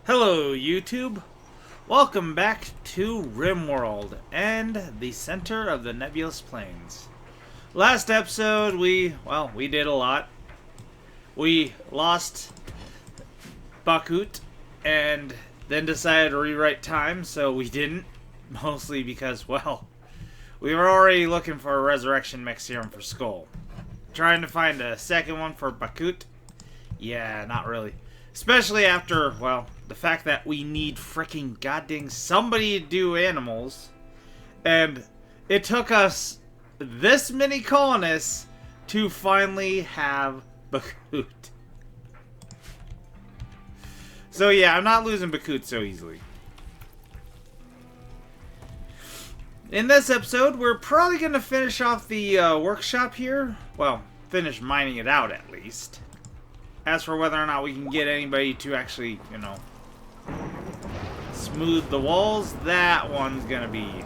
Hello YouTube! Welcome back to Rimworld and the center of the nebulous plains. Last episode we did a lot. We lost Bakut and then decided to rewrite time, so we didn't. Mostly because, well, we were already looking for a resurrection mech serum for Skull. Trying to find a second one for Bakut? Yeah, not really. Especially after, well, the fact that we need freaking goddamn somebody to do animals. And it took us this many colonists to finally have Bakut. So yeah, I'm not losing Bakut so easily. In this episode, we're probably going to finish off the workshop here. Well, finish mining it out at least. As for whether or not we can get anybody to actually, you know, smooth the walls, that one's gonna be a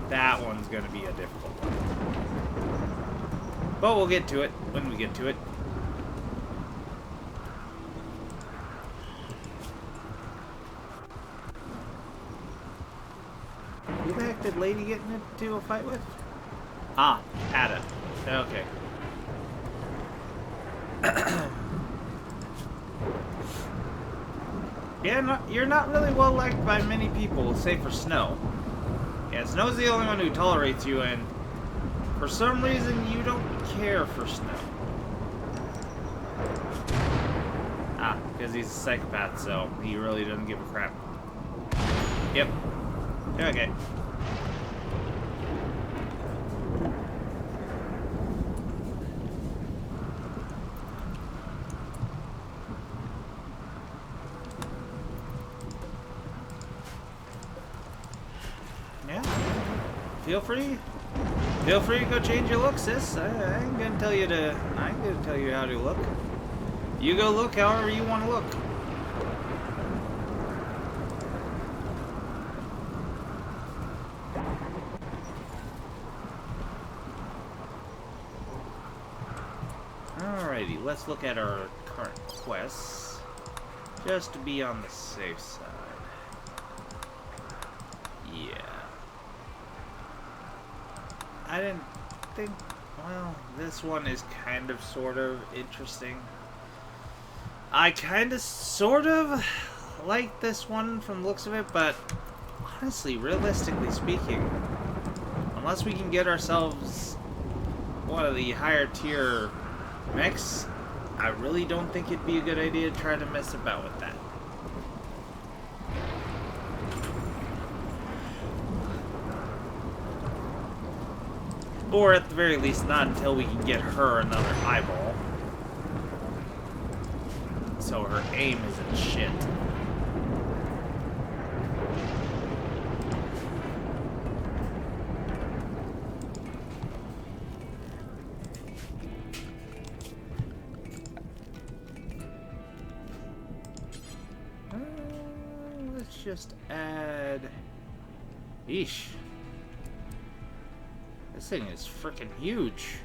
difficult one. But we'll get to it when we get to it. Who the heck did Lady get into a fight with? Ah, Ada. Okay. Yeah, you're not really well liked by many people, save for Snow. Yeah, Snow's the only one who tolerates you, and for some reason you don't care for Snow. Ah, because he's a psychopath, so he really doesn't give a crap. Yep. Okay. Feel free to go change your look, sis. I ain't gonna tell you how to look. You go look however you want to look. Alrighty, let's look at our current quests, just to be on the safe side. Yeah. I didn't think, well, this one is kind of sort of interesting. I kind of sort of like this one from the looks of it, but honestly, realistically speaking, unless we can get ourselves one of the higher tier mechs, I really don't think it'd be a good idea to try to mess about with that. Or at the very least, not until we can get her another eyeball. So her aim isn't shit. Let's just add... Eesh. This thing is freaking huge.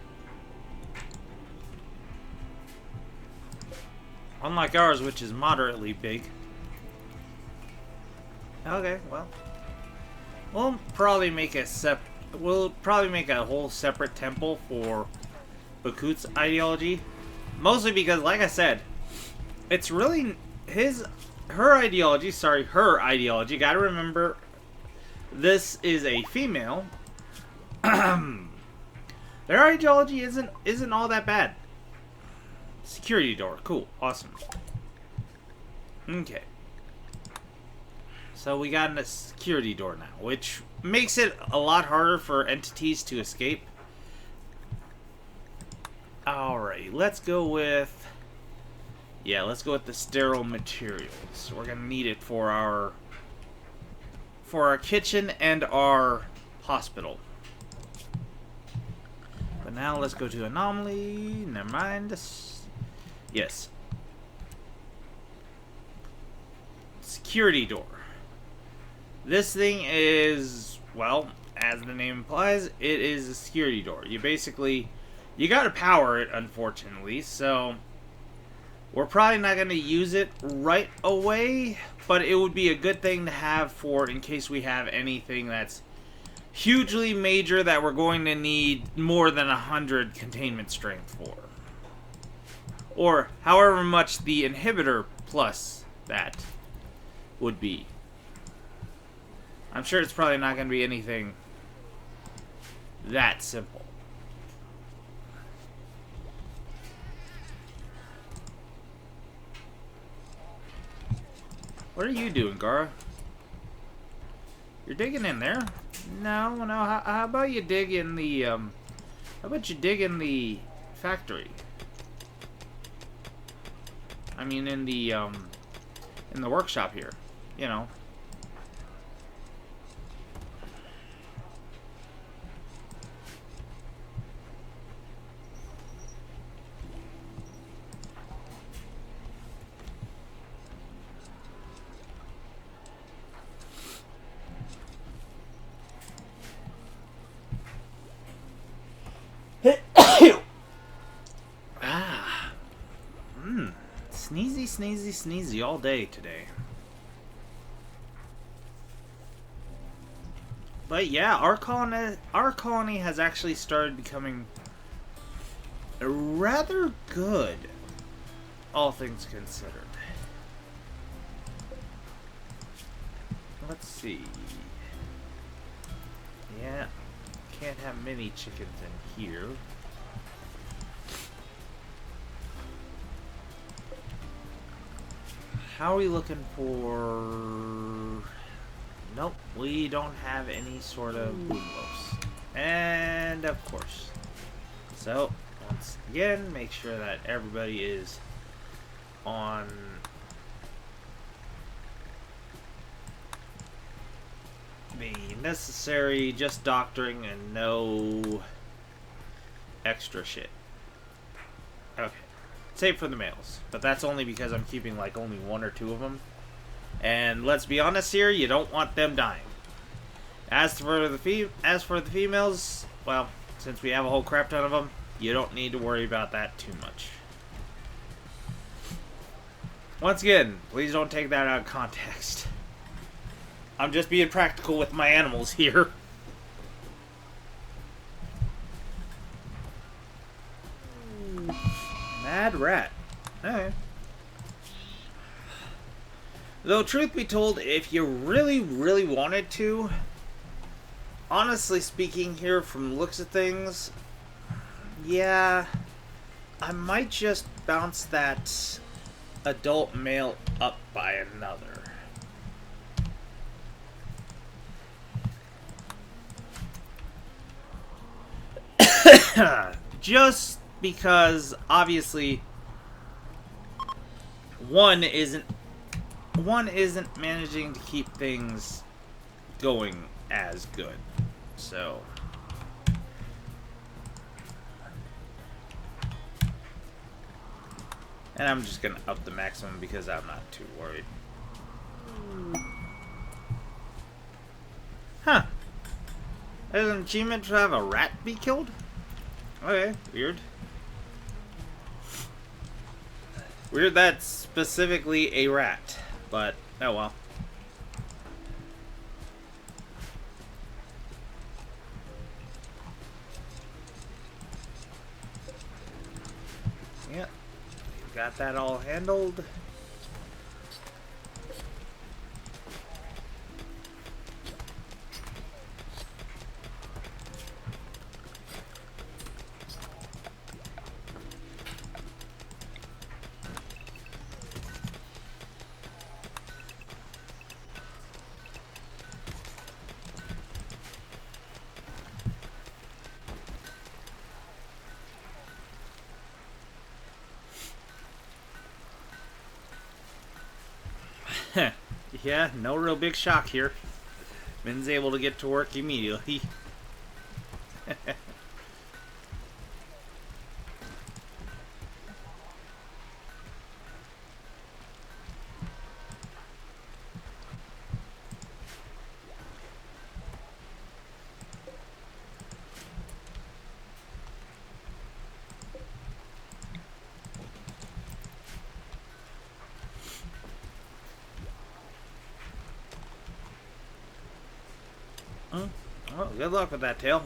Unlike ours, which is moderately big. Okay, well, we'll probably make a whole separate temple for Bakut's ideology. Mostly because, like I said, it's really her ideology. Gotta remember, this is a female. Their ideology isn't all that bad. Security door, cool, awesome. Okay. So we got a security door now, which makes it a lot harder for entities to escape. Alright, let's go with the sterile materials. We're gonna need it for our kitchen and our hospital. But now let's go to anomaly. Never mind. Yes. Security door. This thing is, well, as the name implies, it is a security door. You gotta power it, unfortunately, so We're probably not going to use it right away, but it would be a good thing to have for in case we have anything that's hugely major that we're going to need more than 100 containment strength for. Or however much the inhibitor plus that would be. I'm sure it's probably not going to be anything that simple. What are you doing, Gara? You're digging in there? No. How about you dig in the, how about you dig in the factory? I mean, in the workshop here. You know. Sneezy all day today. But yeah, our colony has actually started becoming rather good, all things considered. Let's see. Yeah, can't have many chickens in here. How are we looking for... Nope, we don't have any sort of boomlos. And of course. So, once again, make sure that everybody is on... the necessary, just doctoring and no extra shit. Okay. Save for the males, but that's only because I'm keeping like only 1 or 2 of them. And let's be honest here, you don't want them dying. As for the females, well, since we have a whole crap ton of them, you don't need to worry about that too much. Once again, please don't take that out of context. I'm just being practical with my animals here. Mad rat. Okay. Though, truth be told, if you really, really wanted to, honestly speaking here from the looks of things, yeah, I might just bounce that adult male up by another. Just because obviously one isn't managing to keep things going as good. So and I'm just gonna up the maximum because I'm not too worried. Huh. There's an achievement to have a rat be killed? Okay, weird. Weird that's specifically a rat, but oh well. Yep, got that all handled. Yeah, no real big shock here. Min's able to get to work immediately. Well, good luck with that, Tail.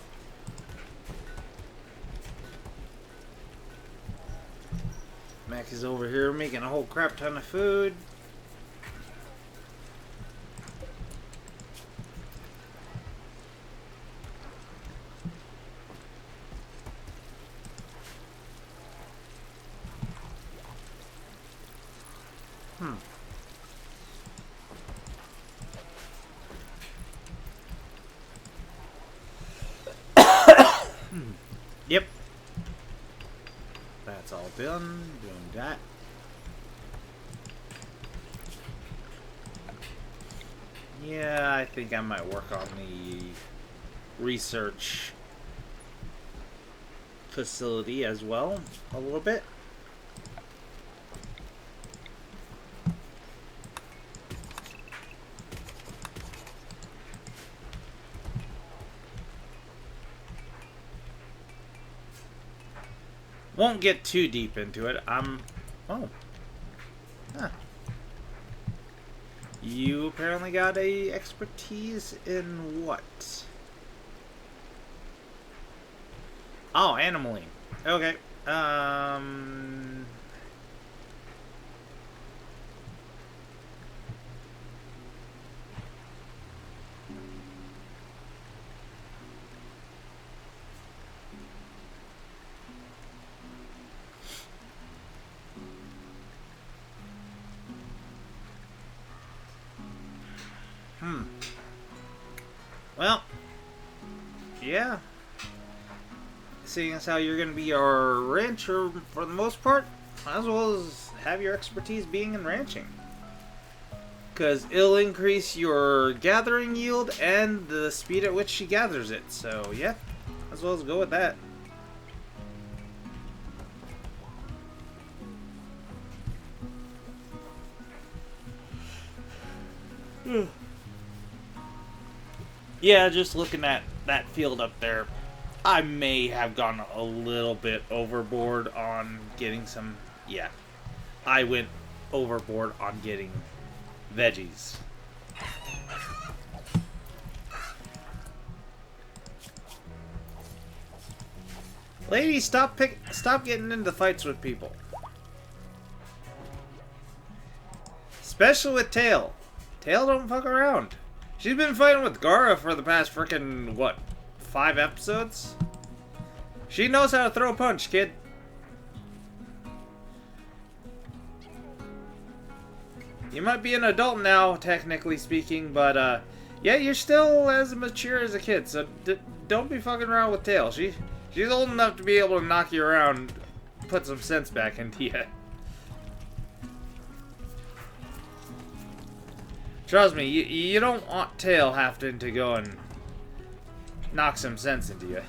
Mech is over here making a whole crap ton of food. Yep. That's all done. Doing that. Yeah, I think I might work on the research facility as well a little bit. Won't get too deep into it. Oh. Huh. You apparently got a expertise in what? Oh, animaling. Okay. Well, yeah. Seeing as how you're going to be our rancher for the most part, might as well as have your expertise being in ranching. Because it'll increase your gathering yield and the speed at which she gathers it. So, yeah, as well as go with that. Yeah, just looking at that field up there, I may have gone a little bit overboard on getting some... Yeah, I went overboard on getting veggies. Lady, stop getting into fights with people. Especially with Tail. Tail don't fuck around. She's been fighting with Gara for the past frickin', what, 5 episodes? She knows how to throw a punch, kid. You might be an adult now, technically speaking, but, yeah, you're still as mature as a kid, so don't be fucking around with Tail. She's old enough to be able to knock you around, put some sense back into you. Trust me, you don't want Tail having to go and knock some sense into you.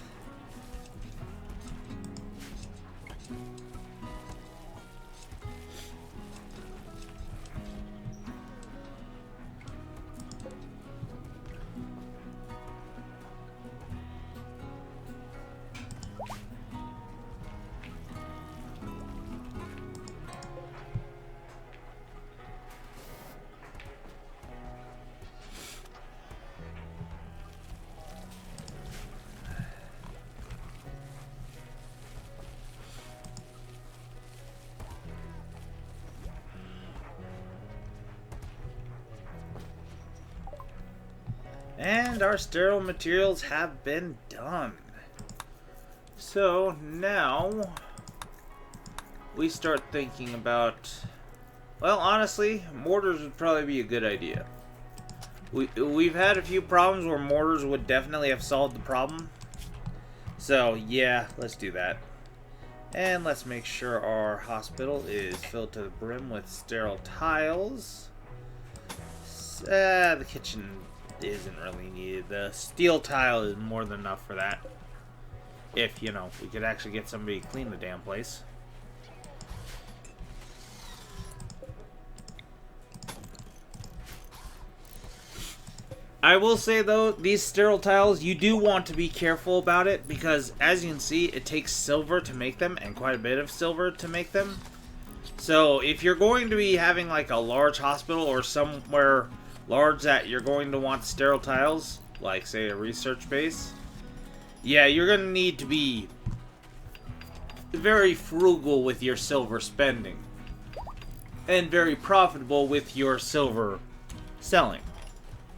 And our sterile materials have been done. So now we start thinking about, well, honestly, mortars would probably be a good idea. We've had a few problems where mortars would definitely have solved the problem. So yeah, let's do that. And let's make sure our hospital is filled to the brim with sterile tiles. The kitchen isn't really needed. The steel tile is more than enough for that. If, you know, we could actually get somebody to clean the damn place. I will say, though, these sterile tiles, you do want to be careful about it, because, as you can see, it takes silver to make them, and quite a bit of silver to make them. So, if you're going to be having, like, a large hospital, or somewhere large that you're going to want sterile tiles, like say a research base, yeah, you're going to need to be very frugal with your silver spending. And very profitable with your silver selling.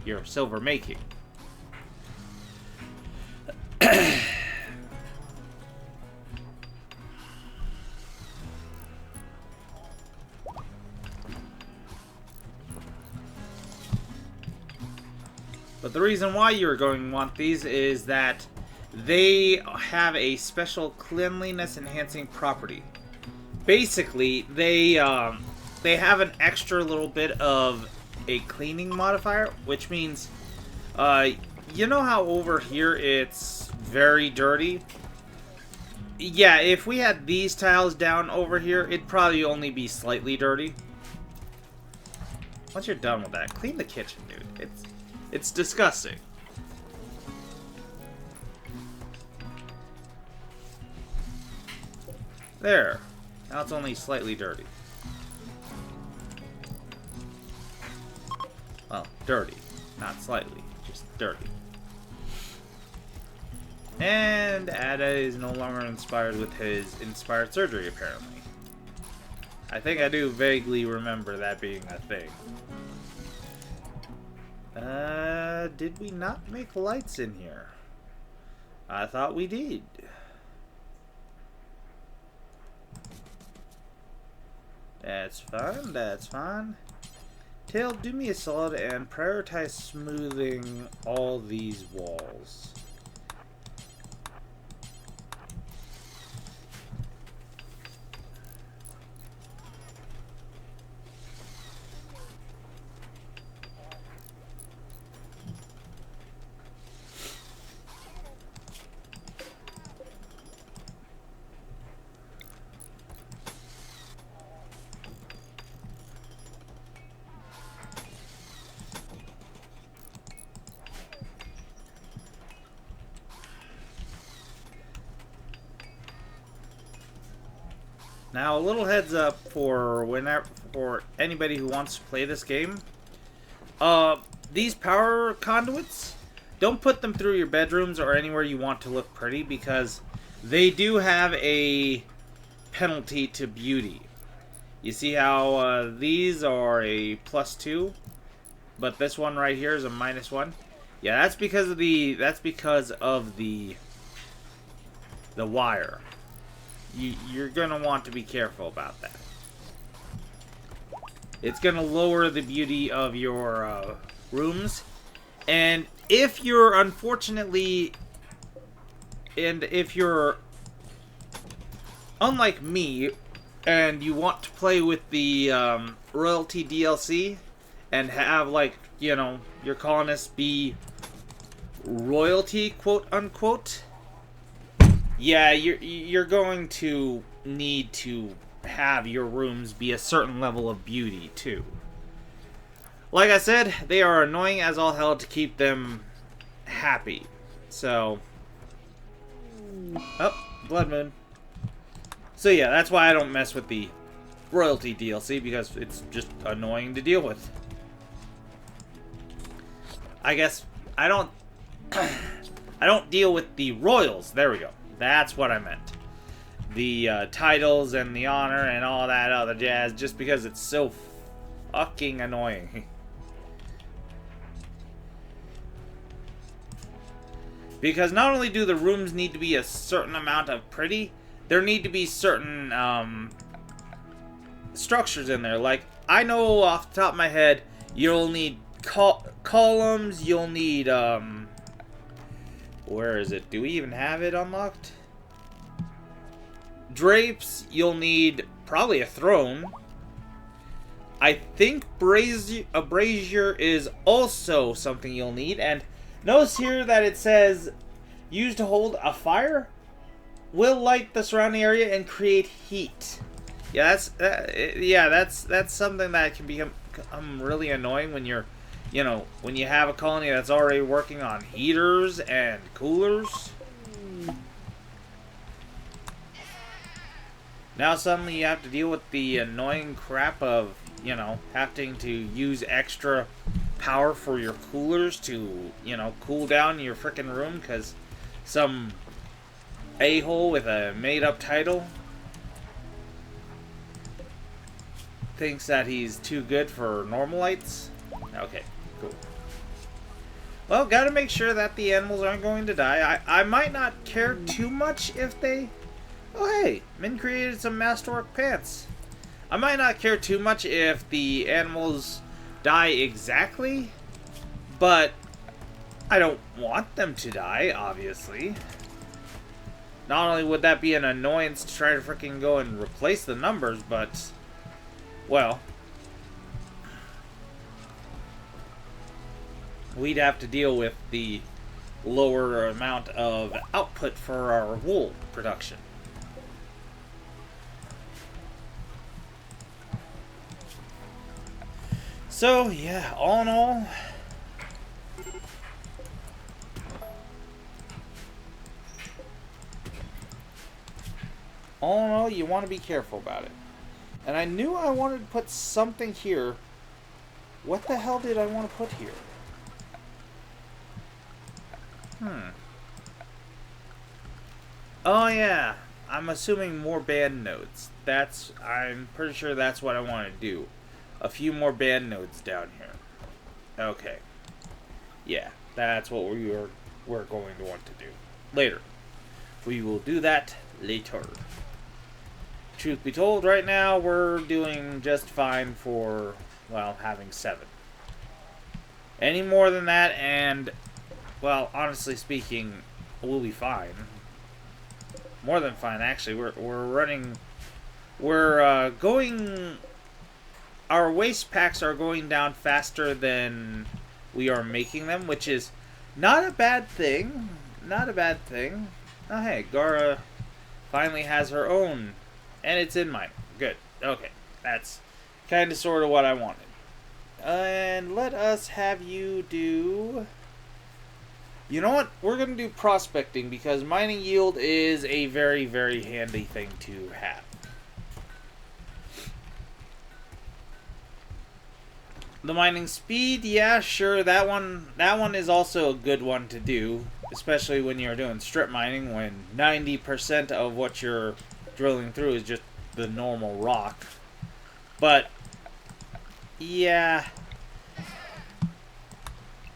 Your silver making. But the reason why you're going to want these is that they have a special cleanliness enhancing property. Basically, they have an extra little bit of a cleaning modifier, which means, you know how over here it's very dirty? Yeah, if we had these tiles down over here, it'd probably only be slightly dirty. Once you're done with that, clean the kitchen, dude. It's disgusting. There. Now it's only slightly dirty. Well, dirty. Not slightly. Just dirty. And Ada is no longer inspired with his inspired surgery, apparently. I think I do vaguely remember that being a thing. Did we not make lights in here? I thought we did. That's fine, that's fine. Tail, do me a solid and prioritize smoothing all these walls. Now, a little heads up for anybody who wants to play this game. These power conduits, don't put them through your bedrooms or anywhere you want to look pretty, because they do have a penalty to beauty. You see how these are a +2, but this one right here is a -1. Yeah, that's because of the wire. You're going to want to be careful about that. It's going to lower the beauty of your rooms. And if you're unlike me, and you want to play with the royalty DLC, and have, like, you know, your colonists be royalty, quote unquote, yeah, you're going to need to have your rooms be a certain level of beauty, too. Like I said, they are annoying as all hell to keep them happy. So... Oh, Blood Moon. So yeah, that's why I don't mess with the royalty DLC, because it's just annoying to deal with. I guess I don't... I don't deal with the royals. There we go. That's what I meant. The titles and the honor and all that other jazz, just because it's so fucking annoying. Because not only do the rooms need to be a certain amount of pretty, there need to be certain structures in there. Like, I know off the top of my head, you'll need columns, you'll need, where is it? Do we even have it unlocked? Drapes, you'll need probably a throne. I think a brazier is also something you'll need. And notice here that it says, used to hold a fire, will light the surrounding area and create heat. Yeah, that's something that can become really annoying when you're, you know, when you have a colony that's already working on heaters and coolers. Now suddenly you have to deal with the annoying crap of, you know, having to use extra power for your coolers to, you know, cool down your frickin' room because some a-hole with a made-up title thinks that he's too good for normal lights. Okay, cool. Well, gotta make sure that the animals aren't going to die. I might not care too much if they... Oh, hey, Min created some Masterwork pants. I might not care too much if the animals die exactly, but I don't want them to die, obviously. Not only would that be an annoyance to try to freaking go and replace the numbers, but, well, we'd have to deal with the lower amount of output for our wool production. So, yeah, all in all, you want to be careful about it. And I knew I wanted to put something here. What the hell did I want to put here? Oh, yeah. I'm assuming more band nodes. I'm pretty sure that's what I want to do. A few more band nodes down here. Okay. Yeah, that's what we're going to want to do. Later. We will do that later. Truth be told, right now we're doing just fine for, well, having 7. Any more than that, and, well, honestly speaking, we'll be fine. More than fine, actually. We're going... Our waste packs are going down faster than we are making them, which is not a bad thing. Not a bad thing. Oh, hey, Gara finally has her own, and it's in mine. Good. Okay. That's kind of sort of what I wanted. And let us have you do... You know what? We're going to do prospecting, because mining yield is a very, very handy thing to have. The mining speed, yeah, sure, that one is also a good one to do, especially when you're doing strip mining, when 90% of what you're drilling through is just the normal rock. But, yeah,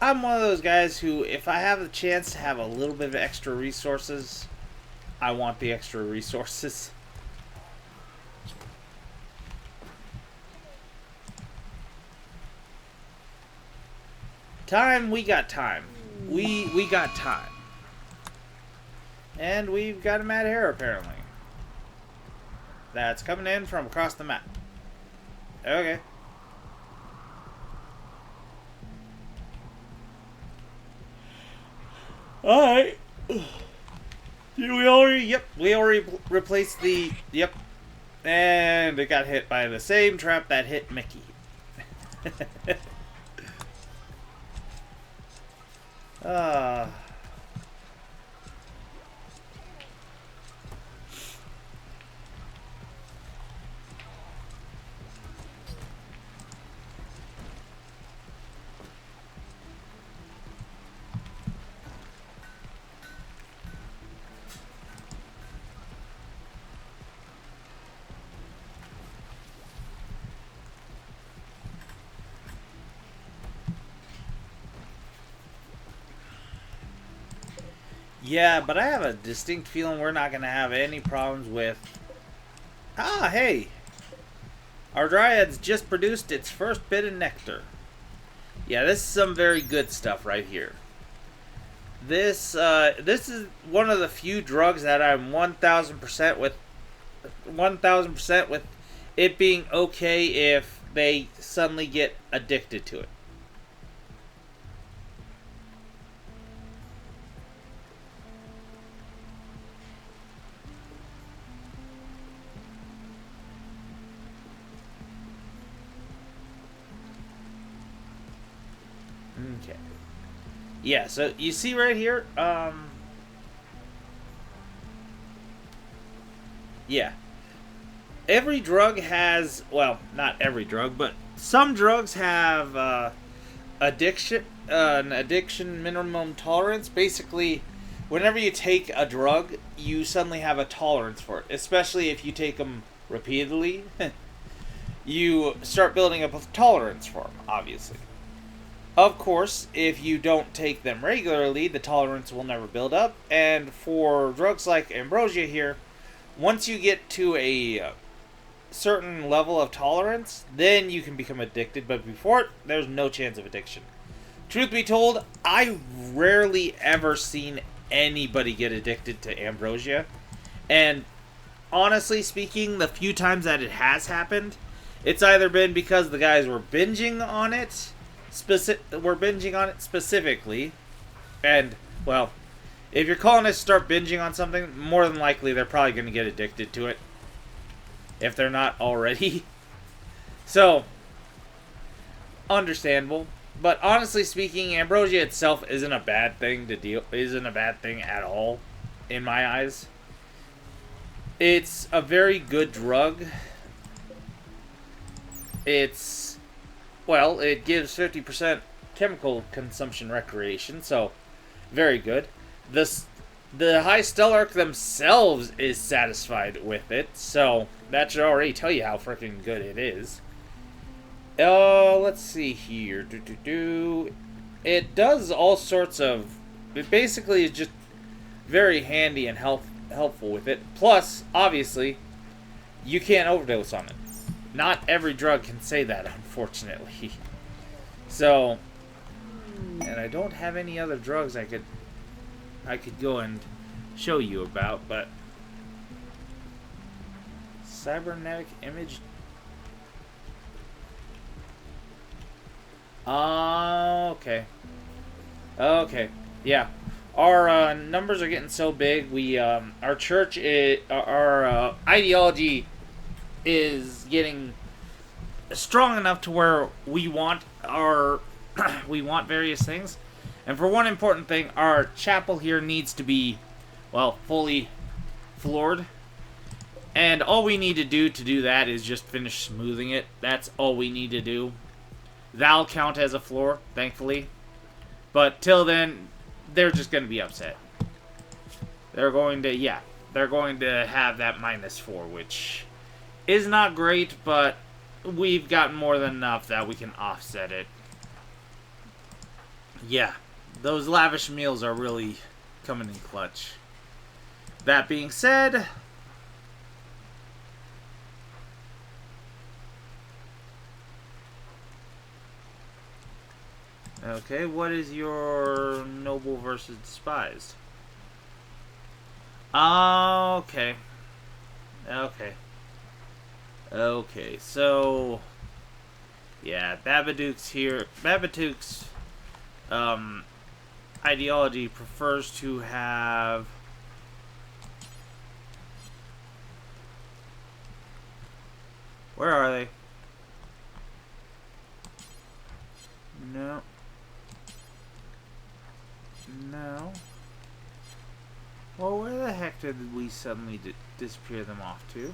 I'm one of those guys who, if I have the chance to have a little bit of extra resources, I want the extra resources. Time, we got time. We got time. And we've got a mad hare, apparently. That's coming in from across the map. Okay. Alright. We already replaced the... Yep. And it got hit by the same trap that hit Mickey. Yeah, but I have a distinct feeling we're not going to have any problems with... Ah, hey! Our Dryad's just produced its first bit of nectar. Yeah, this is some very good stuff right here. This is one of the few drugs that I'm 1,000% with... 1,000% with it being okay if they suddenly get addicted to it. Okay. Yeah, so you see right here, yeah. Every drug has, well, not every drug, but some drugs have an addiction minimum tolerance. Basically, whenever you take a drug, you suddenly have a tolerance for it. Especially if you take them repeatedly, you start building up a tolerance for them, obviously. Of course, if you don't take them regularly, the tolerance will never build up. And for drugs like ambrosia here, once you get to a certain level of tolerance, then you can become addicted. But before it, there's no chance of addiction. Truth be told, I rarely ever seen anybody get addicted to ambrosia. And honestly speaking, the few times that it has happened, it's either been because the guys were binging on it, specifically, and, well, if your colonists start binging on something, more than likely they're probably going to get addicted to it, if they're not already. So, understandable. But honestly speaking, ambrosia itself isn't a bad thing at all, in my eyes. It's a very good drug. Well, it gives 50% chemical consumption recreation, so very good. The High Stellarch themselves is satisfied with it, so that should already tell you how freaking good it is. Let's see here. It does all sorts of... It basically is just very handy and helpful with it. Plus, obviously, you can't overdose on it. Not every drug can say that, unfortunately. So, and I don't have any other drugs I could go and show you about, but cybernetic image. Okay. Okay. Yeah. Our numbers are getting so big. Our church, our ideology is getting strong enough to where we want we want various things. And for one important thing, our chapel here needs to be, well, fully floored. And all we need to do that is just finish smoothing it. That's all we need to do. That'll count as a floor, thankfully. But till then, they're just going to be upset. They're going to have that -4, which is not great, but we've got more than enough that we can offset it. Yeah, those lavish meals are really coming in clutch. That being said, okay, what is your noble versus despised? Okay. Okay, so yeah, Babadook's here. Babadook's ideology prefers to have where are they? No. No. Well, where the heck did we suddenly disappear them off to?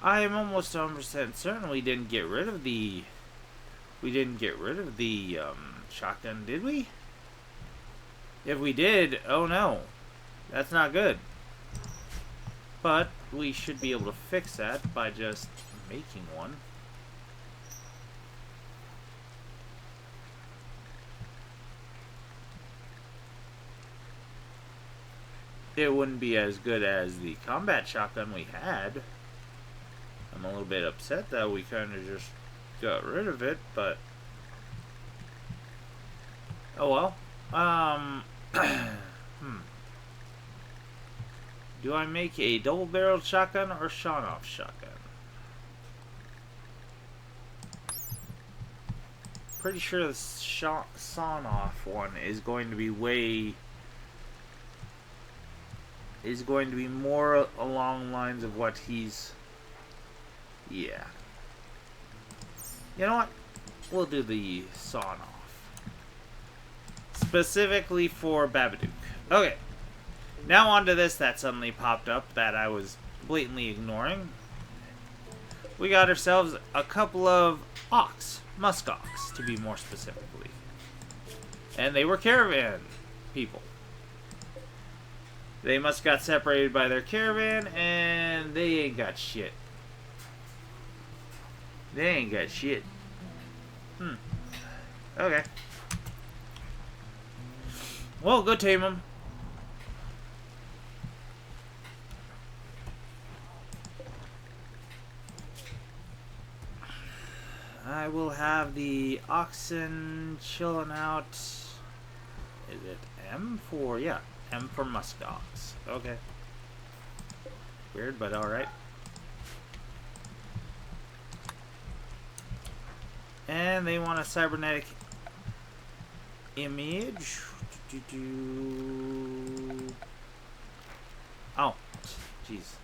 I am almost 100% certain we didn't get rid of the... shotgun, did we? If we did, oh no. That's not good. But we should be able to fix that by just making one. It wouldn't be as good as the combat shotgun we had. I'm a little bit upset that we kind of just got rid of it, but oh well. Do I make a double-barreled shotgun or sawn-off shotgun? Pretty sure the sawn-off one is going to be more along the lines of what he's... Yeah. You know what? We'll do the sawn-off. Specifically for Babadook. Okay. Now on to this that suddenly popped up that I was blatantly ignoring. we got ourselves a couple of musk ox to be more specifically. And they were caravan people. They must have got separated by their caravan, and they ain't got shit. They ain't got shit. Okay. Well, go tame them. I will have the oxen chilling out. Is it M for? Yeah, M for musk ox. Okay. Weird, but alright. And they want a cybernetic image. Oh, jeez.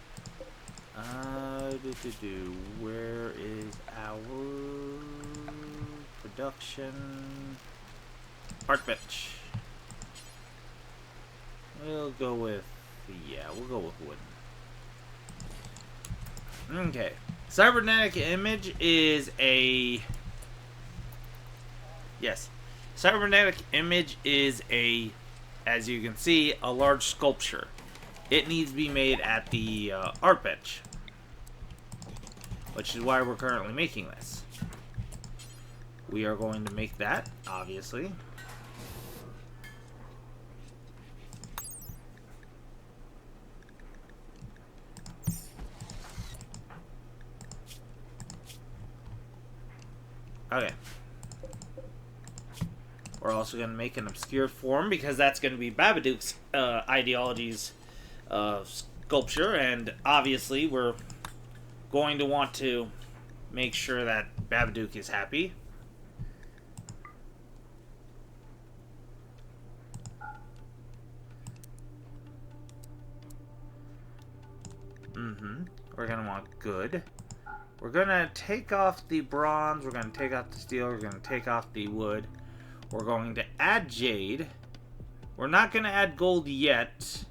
Where is our production? Art bench. We'll go with, yeah, we'll go with wooden. Okay. Cybernetic image is a, yes. Cybernetic image is a, as you can see, a large sculpture. It needs to be made at the art bench, which is why we're currently making this. We are going to make that, obviously. Okay. We're also going to make an obscure form because that's going to be Babadook's ideology's sculpture, and obviously we're going to want to make sure that Babadook is happy. We're going to want good. We're going to take off the bronze, we're going to take off the steel, we're going to take off the wood. We're going to add jade. We're not going to add gold yet.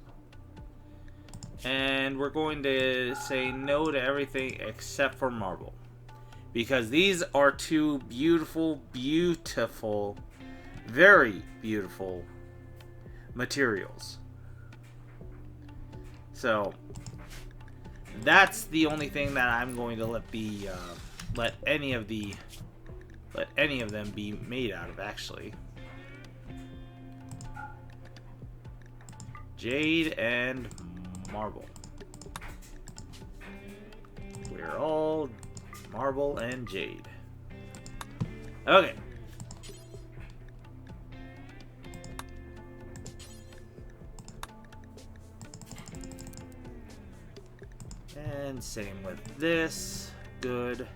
And we're going to say no to everything except for marble. Because these are two beautiful, beautiful, very beautiful materials. So that's the only thing that I'm going to let any of them be made out of, actually. Jade and marble. We're all marble and jade. Okay. And same with this. Good.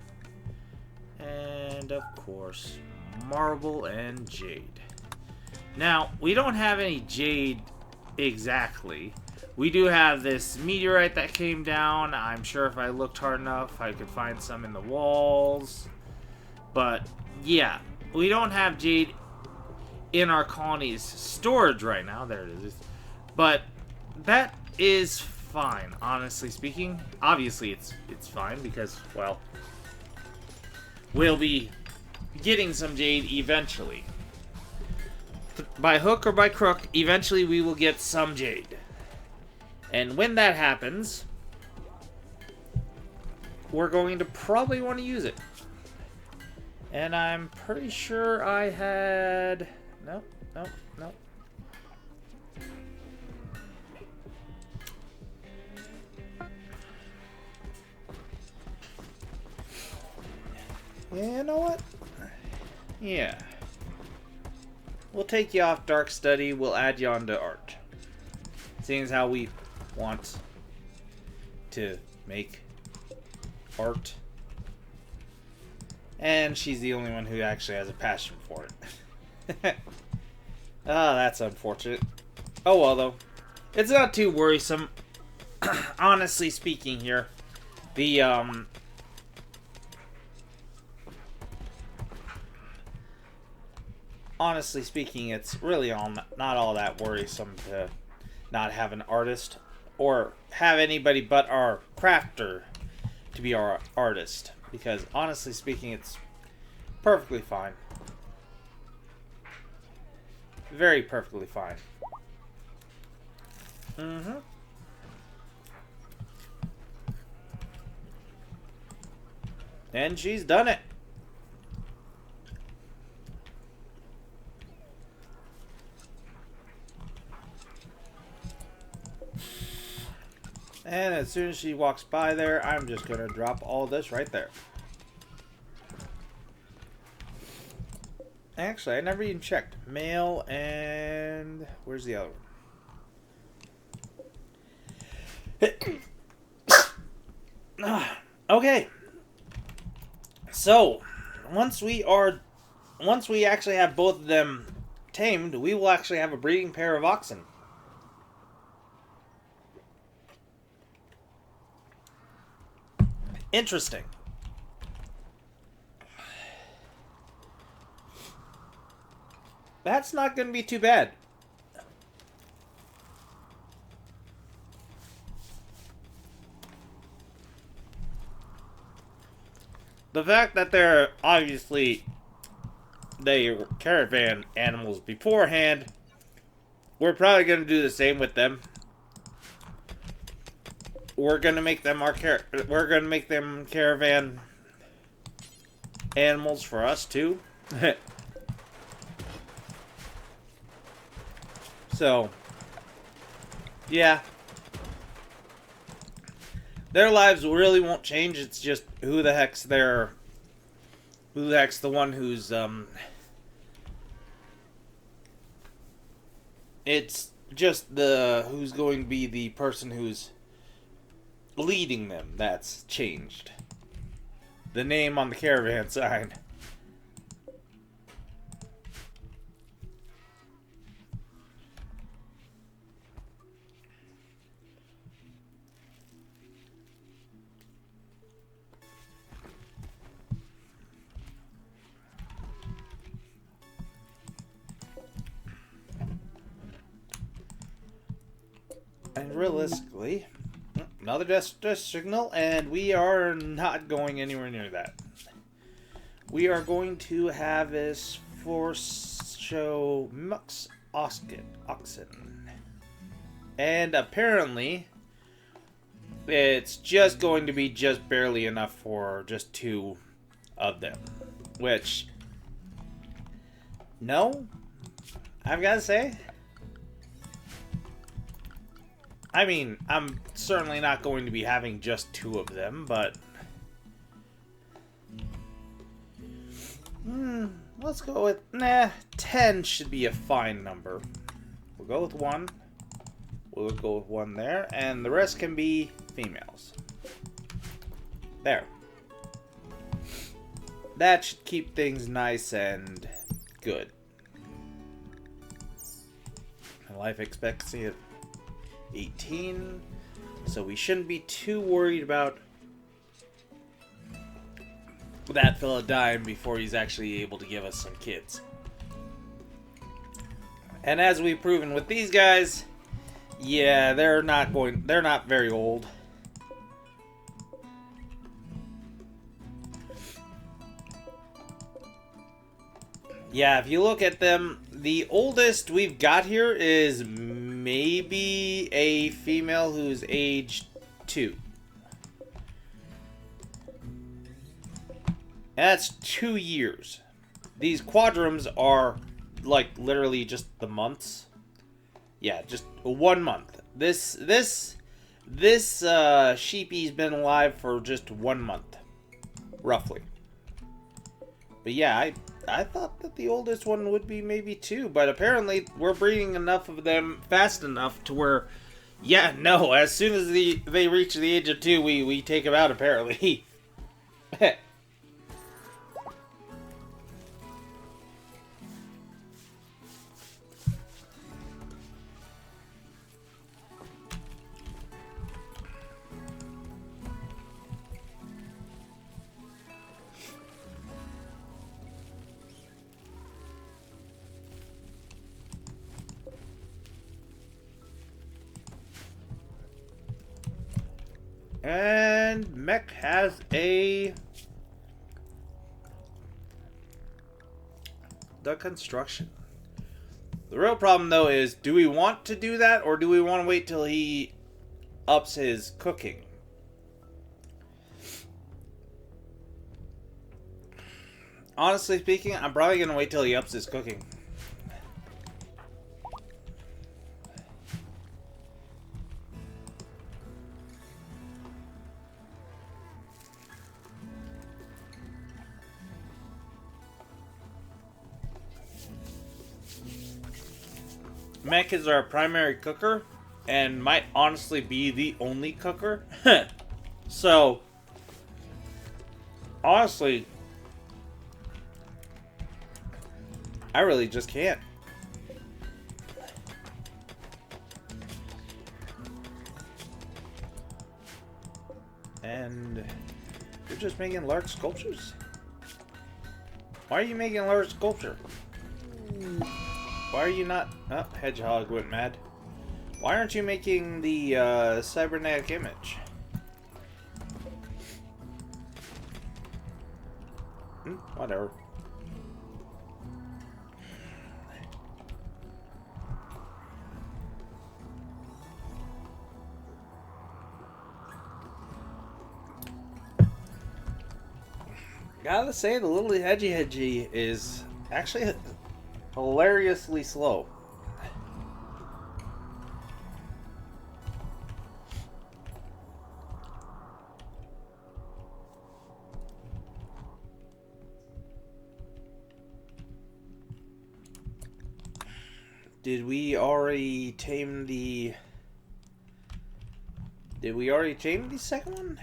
And of course, marble and jade. Now, we don't have any jade exactly. We do have this meteorite that came down. I'm sure if I looked hard enough, I could find some in the walls. But, yeah, we don't have jade in our colony's storage right now. There it is. But that is fine, honestly speaking. Obviously, it's fine because, well, we'll be getting some jade eventually. By hook or by crook, eventually we will get some jade. And when that happens, we're going to probably want to use it. And I'm pretty sure I had... Nope. You know what? Yeah. We'll take you off Dark Study. We'll add you onto Art. Seeing as how we want to make art. And she's the only one who actually has a passion for it. Ah, that's unfortunate. Oh well, though. It's not too worrisome. Honestly speaking here. The, honestly speaking, it's really not all that worrisome to not have an artist or have anybody but our crafter to be our artist. Because honestly speaking, it's perfectly fine. Very perfectly fine. Mm-hmm. And she's done it. And as soon as she walks by there, I'm just going to drop all this right there. Actually, I never even checked. Mail and... Where's the other one? Okay. So, once we actually have both of them tamed, we will actually have a breeding pair of oxen. Interesting. That's not going to be too bad. The fact that they're obviously caravan animals beforehand, we're probably going to do the same with them. We're going to make them caravan animals for us too. So, yeah. Their lives really won't change. It's just who the heck's the one who's it's just who's going to be the person who's leading them that's changed. The name on the caravan sign. And realistically, another distress signal, and we are not going anywhere near that. We are going to have this force show Mechs oxen. And apparently, it's just going to be just barely enough for just 2 of them. Which, no, I've got to say, I mean, I'm certainly not going to be having just 2 of them, but let's go with 10 should be a fine number. We'll go with 1. We'll go with 1 there, and the rest can be females. There. That should keep things nice and good. Life expectancy of 18, so we shouldn't be too worried about that fella dying before he's actually able to give us some kids. And as we've proven with these guys, yeah, they're not very old. Yeah, if you look at them, the oldest we've got here is maybe a female who's age 2. That's 2 years. These quadrums are like literally just the months. Yeah, just 1 month. This sheepy's been alive for just 1 month, roughly. But yeah, I thought that the oldest one would be maybe 2, but apparently we're breeding enough of them fast enough to where, yeah, no, as soon as they reach the age of 2, we take them out, apparently. And Mech has a the construction. The real problem, though, is do we want to do that, or do we want to wait till he ups his cooking? Honestly speaking, I'm probably going to wait till he ups his cooking. Mech is our primary cooker, and might honestly be the only cooker. So, honestly, I really just can't. And you're just making large sculptures? Why are you making a large sculpture? Why are you not... Oh, Hedgehog went mad. Why aren't you making the cybernetic image? Whatever. Gotta say, the little hedgy is actually hilariously slow. Did we already tame the... Did we already tame the second one?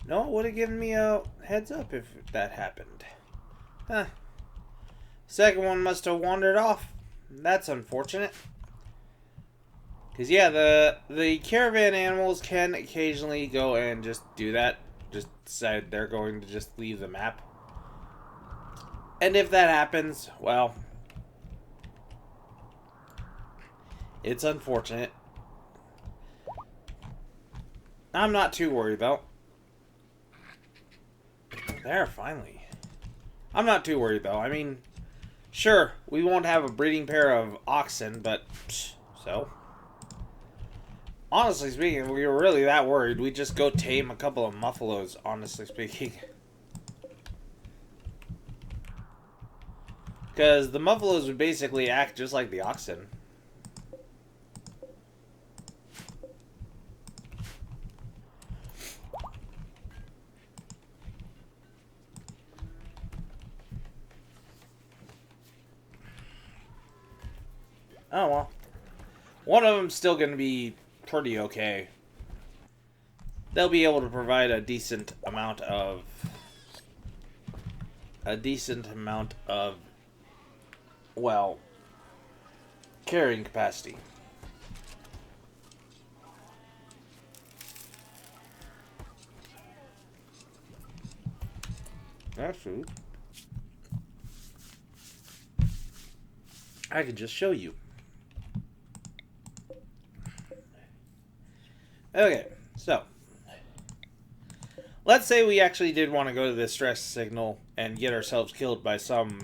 No, it would have given me a heads up if that happened. Huh. Second one must have wandered off. That's unfortunate. Because, yeah, the caravan animals can occasionally go and just do that. Just decide they're going to just leave the map. And if that happens, well, it's unfortunate. I'm not too worried, though. There, finally. I'm not too worried, though. I mean, sure, we won't have a breeding pair of oxen, but so. Honestly speaking, if we were really that worried, we'd just go tame a couple of muffalos, honestly speaking. Because the muffalos would basically act just like the oxen. Oh, well. One of them's still going to be pretty okay. They'll be able to provide a decent amount of... well, carrying capacity. That's true. I could just show you. Okay, so let's say we actually did want to go to the stress signal and get ourselves killed by some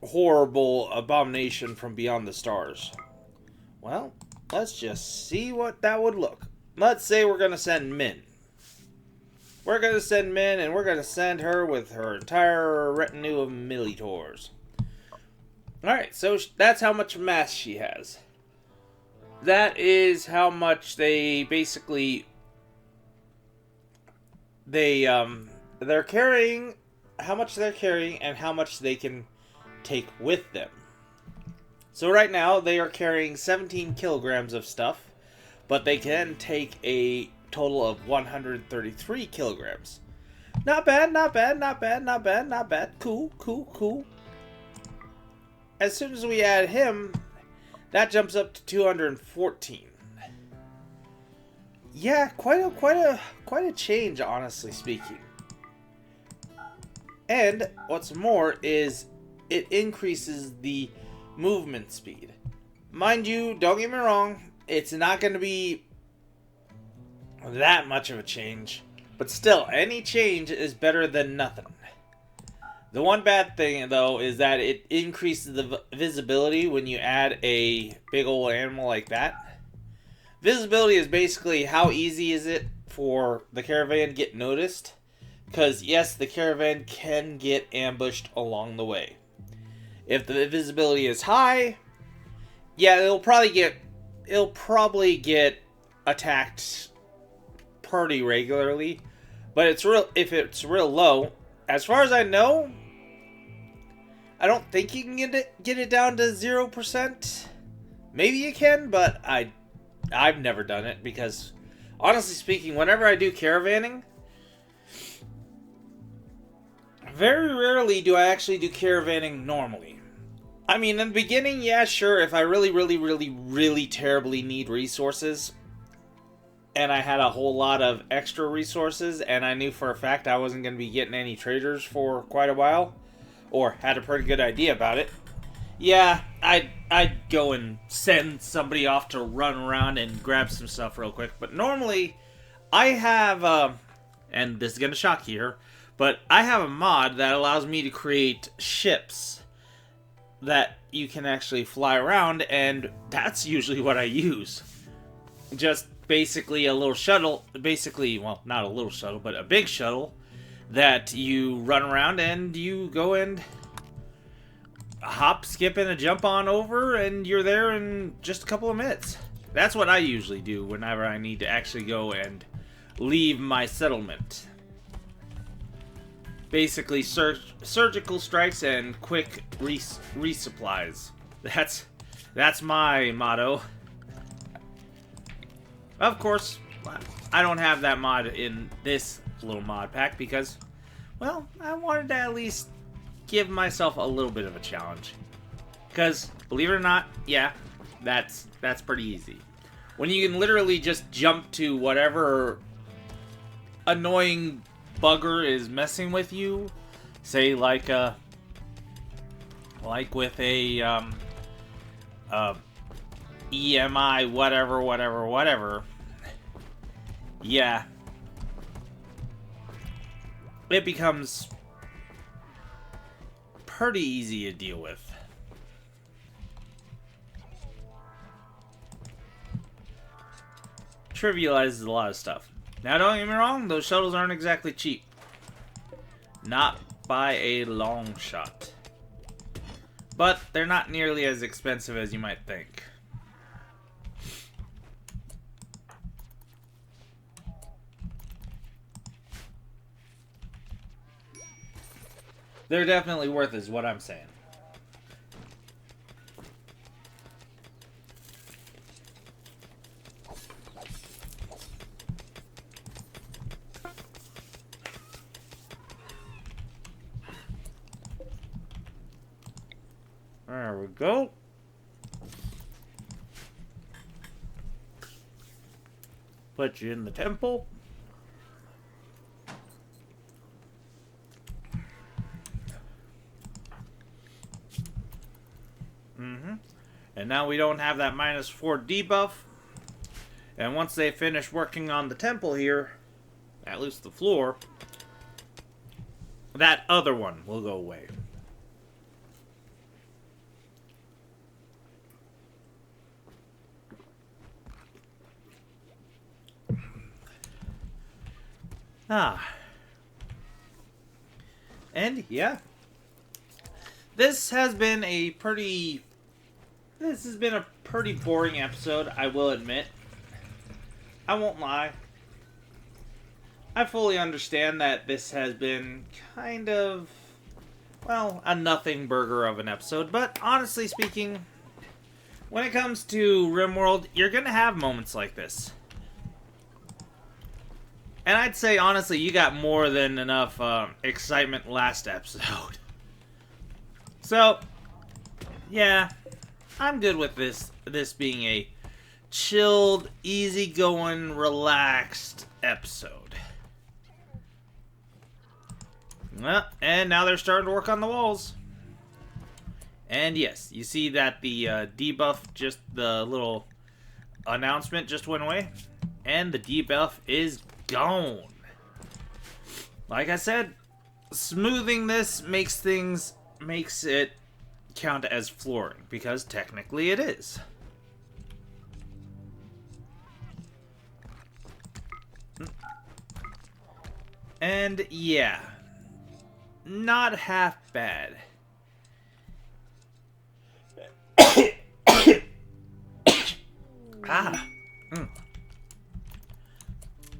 horrible abomination from beyond the stars. Well, let's just see what that would look. Let's say we're going to send Min. We're going to send Min, and we're going to send her with her entire retinue of Militors. Alright, so that's how much mass she has. That is how much they basically... they're carrying... how much they're carrying and how much they can take with them. So right now, they are carrying 17 kilograms of stuff, but they can take a total of 133 kilograms. Not bad, not bad, not bad, not bad, not bad. Cool, cool, cool. As soon as we add him, that jumps up to 214. Yeah, quite a change, honestly speaking. And what's more is it increases the movement speed. Mind you, don't get me wrong, it's not going to be that much of a change, but still, any change is better than nothing. The one bad thing, though, is that it increases the visibility when you add a big old animal like that. Visibility is basically how easy is it for the caravan to get noticed. Because, yes, the caravan can get ambushed along the way. If the visibility is high, yeah, it'll probably get attacked pretty regularly. But if it's real low, as far as I know, I don't think you can get it down to 0%. Maybe you can, but I've never done it because, honestly speaking, whenever I do caravaning, very rarely do I actually do caravaning normally. I mean, in the beginning, yeah, sure, if I really terribly need resources, and I had a whole lot of extra resources, and I knew for a fact I wasn't going to be getting any traders for quite a while, or had a pretty good idea about it, yeah, I'd go and send somebody off to run around and grab some stuff real quick. But normally, I have, and this is going to shock you here, but I have a mod that allows me to create ships that you can actually fly around, and that's usually what I use. Just basically a little shuttle, well, not a little shuttle, but a big shuttle that you run around and you go and hop, skip, and a jump on over, and you're there in just a couple of minutes. That's what I usually do whenever I need to actually go and leave my settlement. Basically, surgical strikes and quick resupplies. That's my motto. Of course, I don't have that mod in this little mod pack because, well, I wanted to at least give myself a little bit of a challenge. Because, believe it or not, yeah, that's pretty easy. When you can literally just jump to whatever annoying bugger is messing with you, say like with a EMI whatever, yeah, it becomes pretty easy to deal with. Trivializes a lot of stuff. Now, don't get me wrong, those shuttles aren't exactly cheap. Not by a long shot. But they're not nearly as expensive as you might think. They're definitely worth it, is what I'm saying. There we go. Put you in the temple. And now we don't have that -4 debuff. And once they finish working on the temple here, at least the floor, that other one will go away. And yeah, this has been a pretty boring episode, I will admit. I won't lie. I fully understand that this has been kind of, well, a nothing burger of an episode, but honestly speaking, when it comes to Rimworld, you're gonna have moments like this. And I'd say, honestly, you got more than enough excitement last episode. So, yeah, I'm good with this being a chilled, easygoing, relaxed episode. Well, and now they're starting to work on the walls. And yes, you see that the debuff, just the little announcement just went away. And the debuff is gone. Like I said, smoothing this makes it count as flooring, because technically it is. And yeah, not half bad.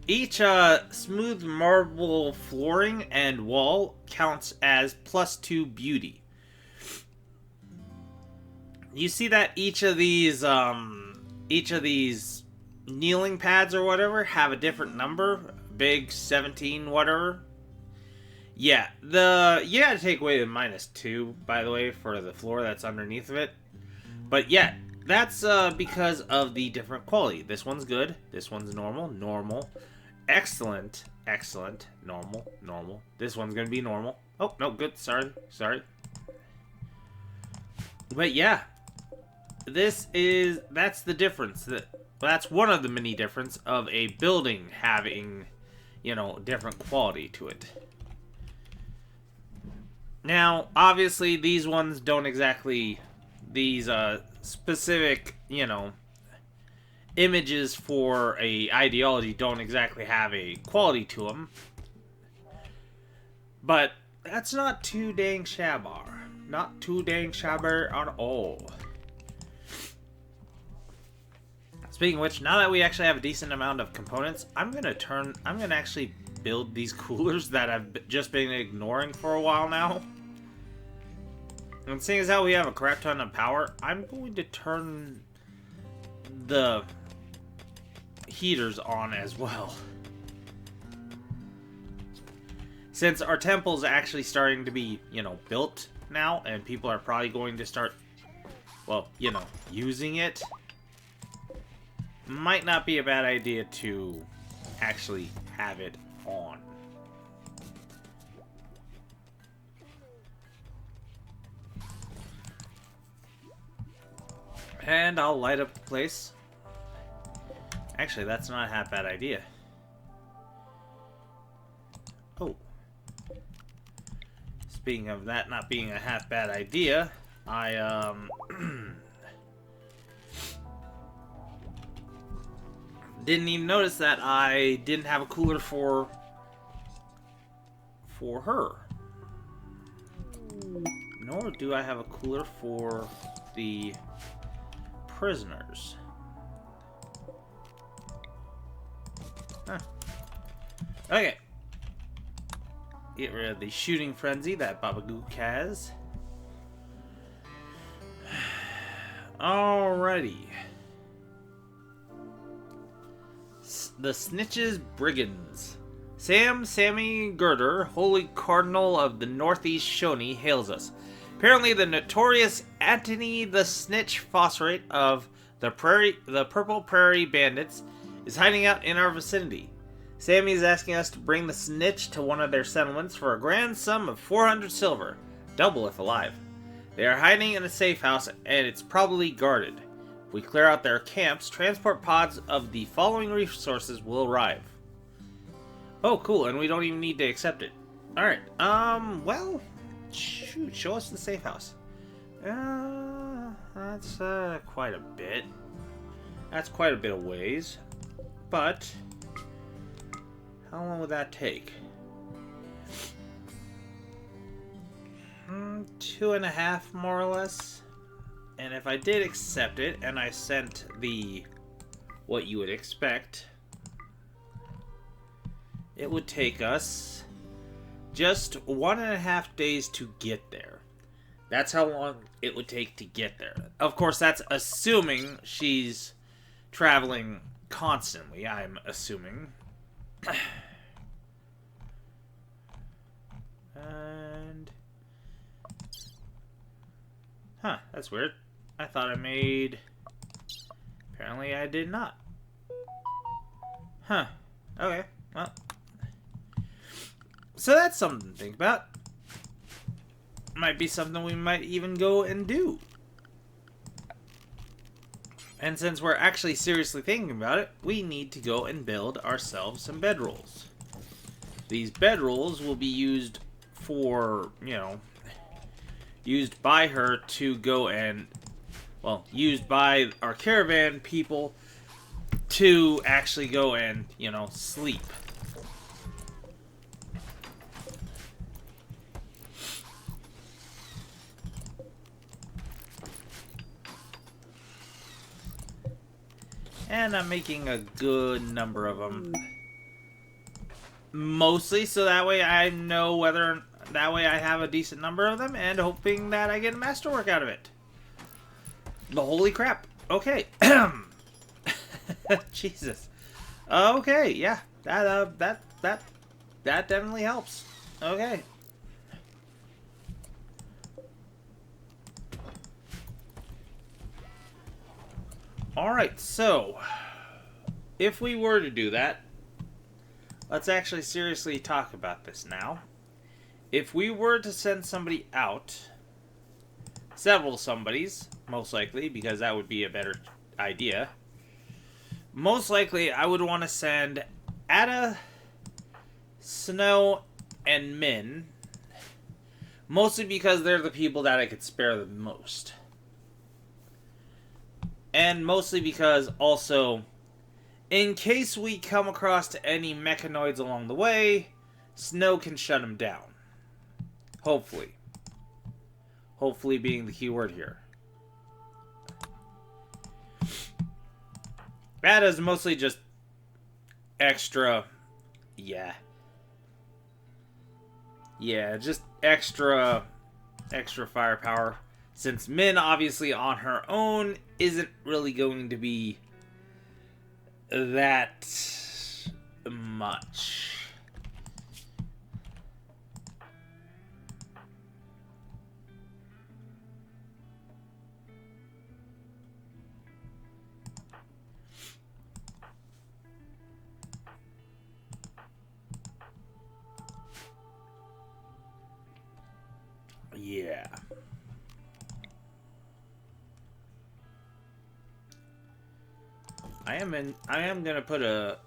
Each smooth marble flooring and wall counts as +2 beauty. You see that each of these kneeling pads or whatever have a different number. Big 17 whatever. Yeah, you gotta take away the -2, by the way, for the floor that's underneath of it. But yeah, that's because of the different quality. This one's good. This one's normal. Normal. Excellent. Excellent. Normal. Normal. This one's gonna be normal. Oh, no, good. Sorry. But yeah, that's the difference. That's one of the many difference of a building having, different quality to it. Now, obviously, these ones don't exactly, these specific, images for a ideology don't exactly have a quality to them. But that's not too dang shabbar. Not too dang shabbar at all. Speaking of which, now that we actually have a decent amount of components, I'm gonna actually build these coolers that I've just been ignoring for a while now. And seeing as how we have a crap ton of power, I'm going to turn the heaters on as well. Since our temple's actually starting to be, built now, and people are probably going to start, well, using it, might not be a bad idea to actually have it on. And I'll light up the place. Actually, that's not a half bad idea. Oh. Speaking of that not being a half bad idea, I didn't even notice that I didn't have a cooler for her. Nor do I have a cooler for the prisoners. Huh. Okay. Get rid of the shooting frenzy that Babagook has. Alrighty. The Snitches Brigands. Sammy Girder, Holy Cardinal of the Northeast Shoney, hails us. Apparently, the notorious Antony the Snitch Phosphorate of the Purple Prairie Bandits is hiding out in our vicinity. Sammy is asking us to bring the snitch to one of their settlements for a grand sum of 400 silver, double if alive. They are hiding in a safe house, and it's probably guarded. If we clear out their camps, transport pods of the following resources will arrive. Oh, cool, and we don't even need to accept it. Alright, well, shoot, show us the safe house. That's quite a bit. That's quite a bit of ways. But how long would that take? 2.5 more or less. And if I did accept it and I sent the what you would expect, it would take us just 1.5 days to get there. That's how long it would take to get there. Of course, that's assuming she's traveling constantly, I'm assuming. And huh, that's weird. I thought I made... Apparently I did not. Huh. Okay, well. So that's something to think about. Might be something we might even go and do. And since we're actually seriously thinking about it, we need to go and build ourselves some bedrolls. These bedrolls will be used for, you know, used by her to go and, well, used by our caravan people to actually go and, you know, sleep. And I'm making a good number of them. Mostly so that way I know whether... That way I have a decent number of them, and hoping that I get a masterwork out of it. The holy crap. Okay. Jesus. Okay, yeah. That definitely helps. Okay. Alright, so... If we were to do that... Let's actually seriously talk about this now. If we were to send somebody out, several somebodies, most likely, because that would be a better idea. Most likely, I would want to send Ada, Snow, and Min. Mostly because they're the people that I could spare the most. And mostly because, also, in case we come across any mechanoids along the way, Snow can shut them down. Hopefully. Hopefully being the key word here. That is mostly just extra... Yeah. Yeah, just extra firepower. Since Min, obviously, on her own, isn't really going to be that much. Yeah. I am gonna put a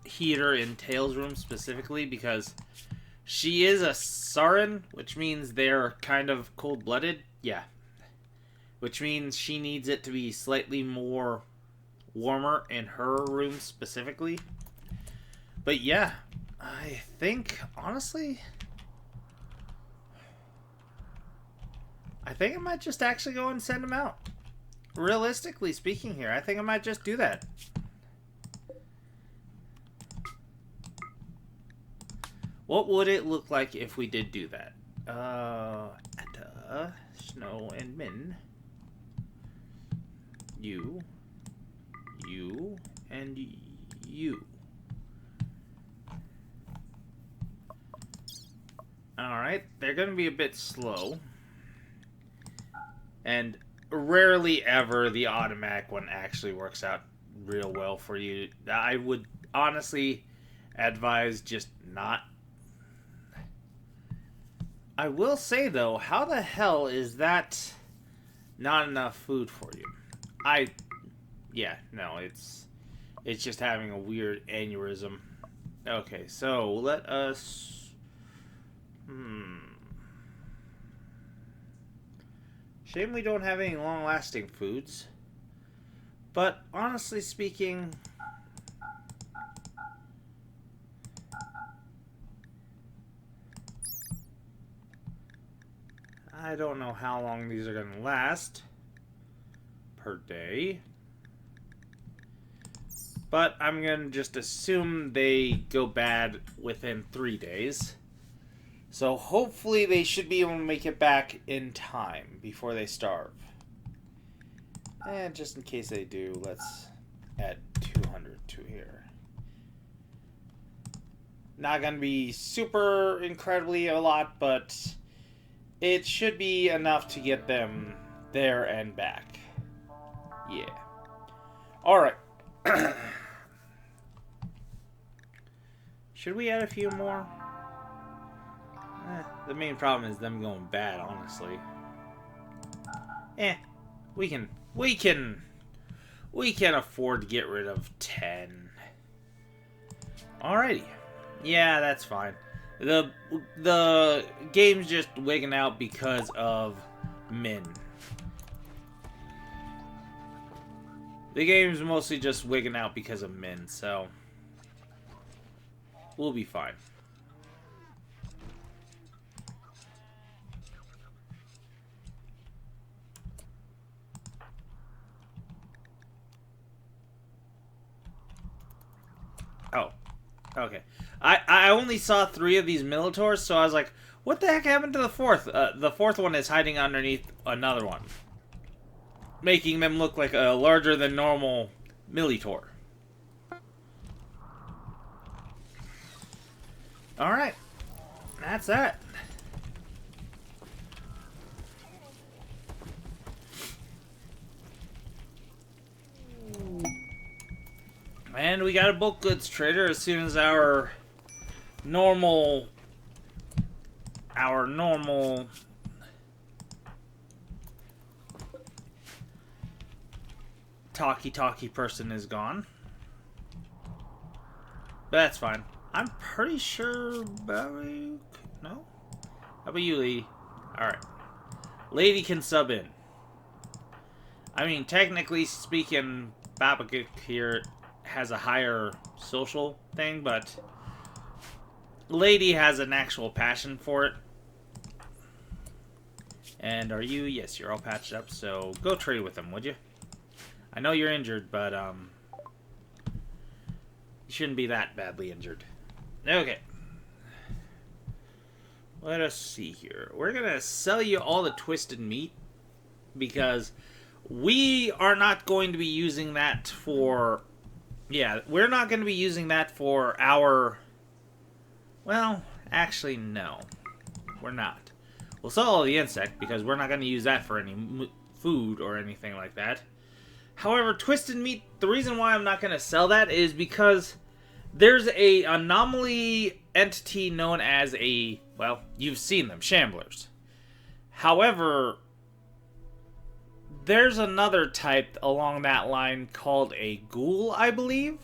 heater in Tails' room specifically because she is a Sarin, which means they're kind of cold-blooded. Yeah. Which means she needs it to be slightly more warmer in her room specifically. But yeah, I think, honestly... I think I might just actually go and send them out. Realistically speaking here, I think I might just do that. What would it look like if we did do that? Snow and Min. You, and you. Alright, they're going to be a bit slow. And rarely ever the automatic one actually works out real well for you. I would honestly advise just not. I will say though, how the hell is that not enough food for you? Yeah, no, it's just having a weird aneurysm. Okay, so let us... Shame we don't have any long-lasting foods. But, honestly speaking... I don't know how long these are going to last. Per day. But I'm going to just assume they go bad within 3 days. So hopefully they should be able to make it back in time before they starve. And just in case they do, let's add 200 to here. Not going to be super incredibly a lot, but it should be enough to get them there and back. Yeah. Alright. Should we add a few more? The main problem is them going bad, honestly. We can afford to get rid of 10. Alrighty. Yeah, that's fine. The game's just wigging out because of min. The game's mostly just wigging out because of min, so we'll be fine. Oh, okay. I only saw 3 of these Minotaurs, so I was like, what the heck happened to the 4th? The 4th one is hiding underneath another one, making them look like a larger than normal Minotaur. Alright. That's that. And we got a bulk goods trader as soon as our normal talky person is gone. But that's fine. I'm pretty sure Barry... No? How about you, lady? Alright. Lady can sub in. I mean, technically speaking, Babagik here has a higher social thing, but lady has an actual passion for it. And are you? Yes, you're all patched up, so go trade with them, would you? I know you're injured, but you shouldn't be that badly injured. Okay. Let us see here. We're gonna sell you all the twisted meat because we are not going to be using that for... Yeah, we're not going to be using that for our... Well, actually, no. We're not. We'll sell all the insect because we're not going to use that for any food or anything like that. However, twisted meat, the reason why I'm not going to sell that is because there's a anomaly entity known as a... Well, you've seen them, shamblers. However, there's another type along that line called a ghoul, I believe.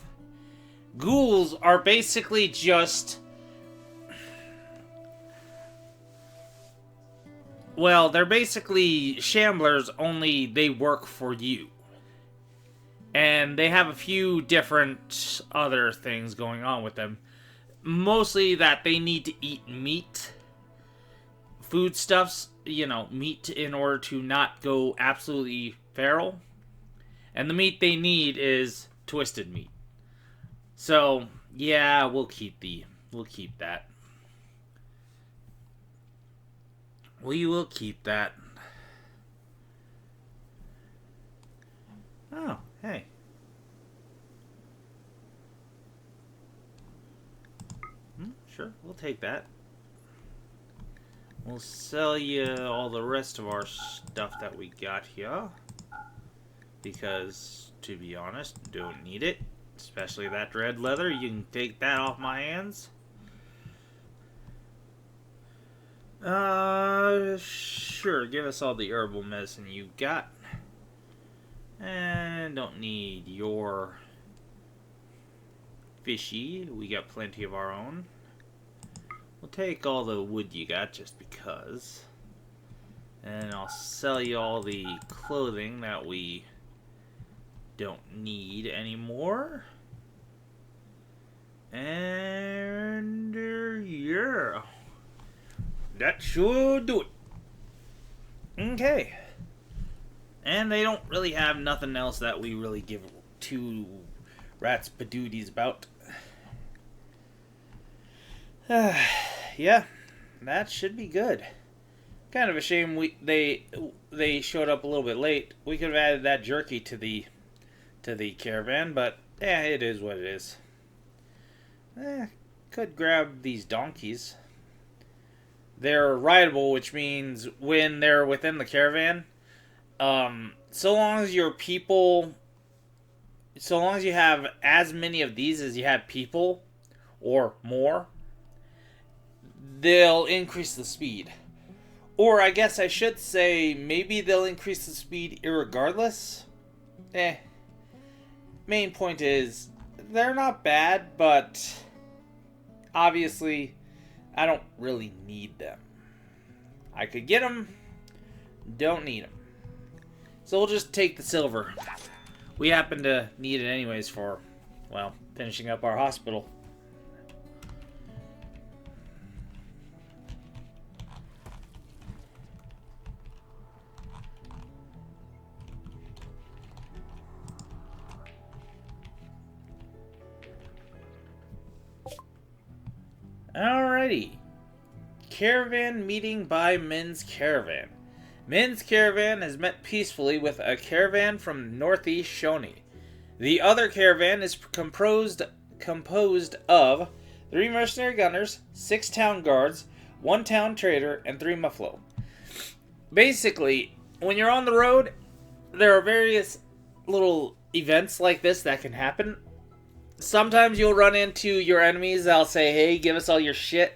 Ghouls are basically just... Well, they're basically shamblers, only they work for you. And they have a few different other things going on with them. Mostly that they need to eat meat. Foodstuffs, you know, meat in order to not go absolutely feral. And the meat they need is twisted meat. So, yeah, we'll keep that. We will keep that. Oh, hey. Sure, we'll take that. We'll sell you all the rest of our stuff that we got here. Because, to be honest, don't need it. Especially that red leather. You can take that off my hands. Sure, give us all the herbal medicine you got. And don't need your fishy. We got plenty of our own. We'll take all the wood you got just because. And I'll sell you all the clothing that we don't need anymore. And yeah. That should do it. Okay. And they don't really have nothing else that we really give two rats padooties about. Yeah, that should be good. Kind of a shame they showed up a little bit late. We could have added that jerky to the caravan, but yeah, it is what it is. Could grab these donkeys. They're rideable, which means when they're within the caravan, so long as you have as many of these as you have people, or more, they'll increase the speed. Or I guess I should say, maybe they'll increase the speed irregardless. Main point is, they're not bad, but obviously I don't really need them. I could get them, don't need them. So we'll just take the silver. We happen to need it anyways for, well, finishing up our hospital. Alrighty. Caravan meeting by Min's Caravan. Min's Caravan has met peacefully with a caravan from Northeast Shoni. The other caravan is composed of 3 mercenary gunners, 6 town guards, 1 town trader, and 3 muffalo. Basically, when you're on the road, there are various little events like this that can happen. Sometimes you'll run into your enemies that'll say, hey, give us all your shit.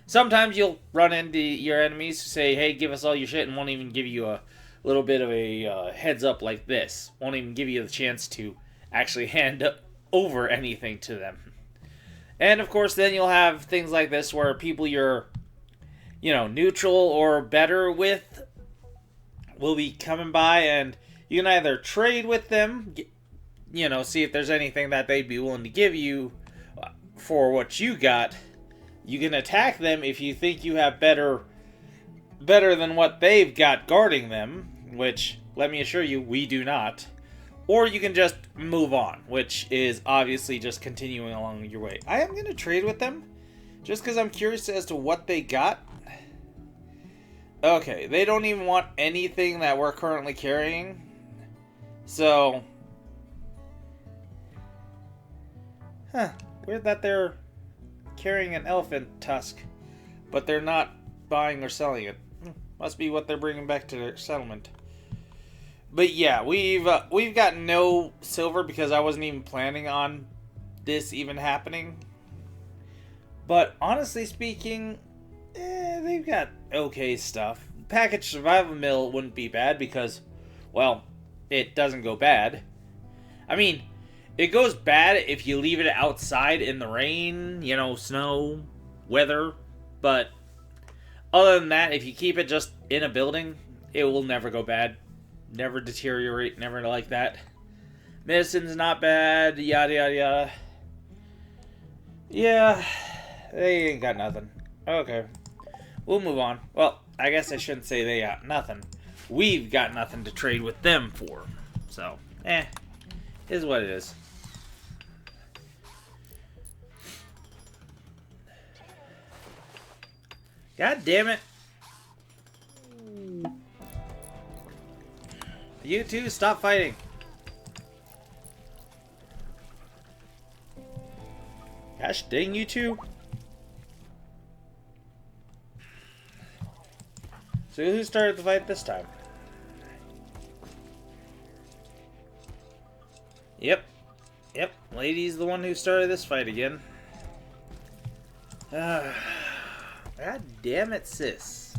Sometimes you'll run into your enemies who say, hey, give us all your shit, and won't even give you a little bit of a heads up like this. Won't even give you the chance to actually hand over anything to them. And of course, then you'll have things like this where people you're, neutral or better with will be coming by, and you can either trade with them, see if there's anything that they'd be willing to give you for what you got. You can attack them if you think you have better than what they've got guarding them, which, let me assure you, we do not. Or you can just move on, which is obviously just continuing along your way. I am going to trade with them, just because I'm curious as to what they got. Okay, they don't even want anything that we're currently carrying. So, weird that they're carrying an elephant tusk, but they're not buying or selling it. Must be what they're bringing back to their settlement. But yeah, we've got no silver because I wasn't even planning on this even happening. But honestly speaking, they've got okay stuff. Package survival mill wouldn't be bad because, well, it doesn't go bad. I mean, it goes bad if you leave it outside in the rain, snow, weather. But other than that, if you keep it just in a building, it will never go bad. Never deteriorate, never like that. Medicine's not bad, yada yada yada. Yeah, they ain't got nothing. Okay, we'll move on. Well, I guess I shouldn't say they got nothing. We've got nothing to trade with them for. So, is what it is. God damn it. You two, stop fighting. Gosh dang you two. So who started the fight this time? Yep. Lady's the one who started this fight again. God damn it, sis.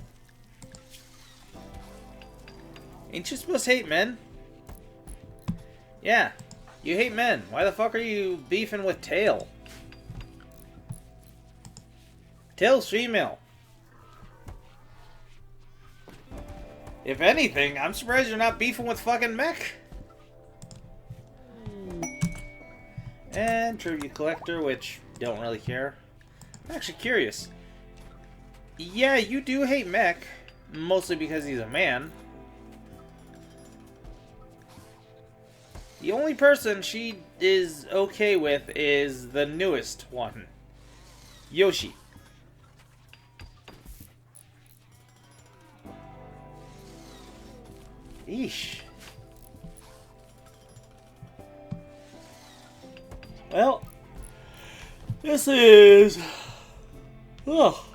Ain't you supposed to hate men? Yeah, you hate men. Why the fuck are you beefing with Tail? Tail's female. If anything, I'm surprised you're not beefing with fucking Mech. And Tribute Collector, which don't really care. I'm actually curious. Yeah, you do hate Mech, mostly because he's a man. The only person she is okay with is the newest one, Yoshi. Eesh. Well, this is... Oh,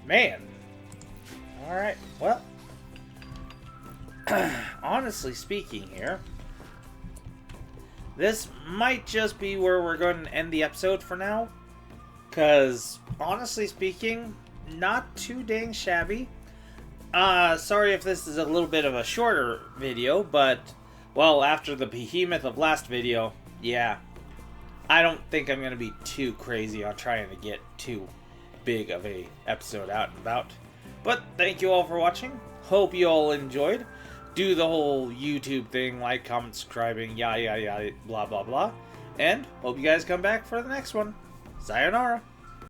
man. Alright, well. Honestly speaking here, this might just be where we're going to end the episode for now. Because, honestly speaking, not too dang shabby. Sorry if this is a little bit of a shorter video, but, well, after the behemoth of last video, yeah, I don't think I'm going to be too crazy on trying to get to big of a episode out and about. But thank you all for watching. Hope you all enjoyed. Do the whole YouTube thing, like, comment, subscribing, yada yada yada, blah blah blah. And hope you guys come back for the next one. Sayonara.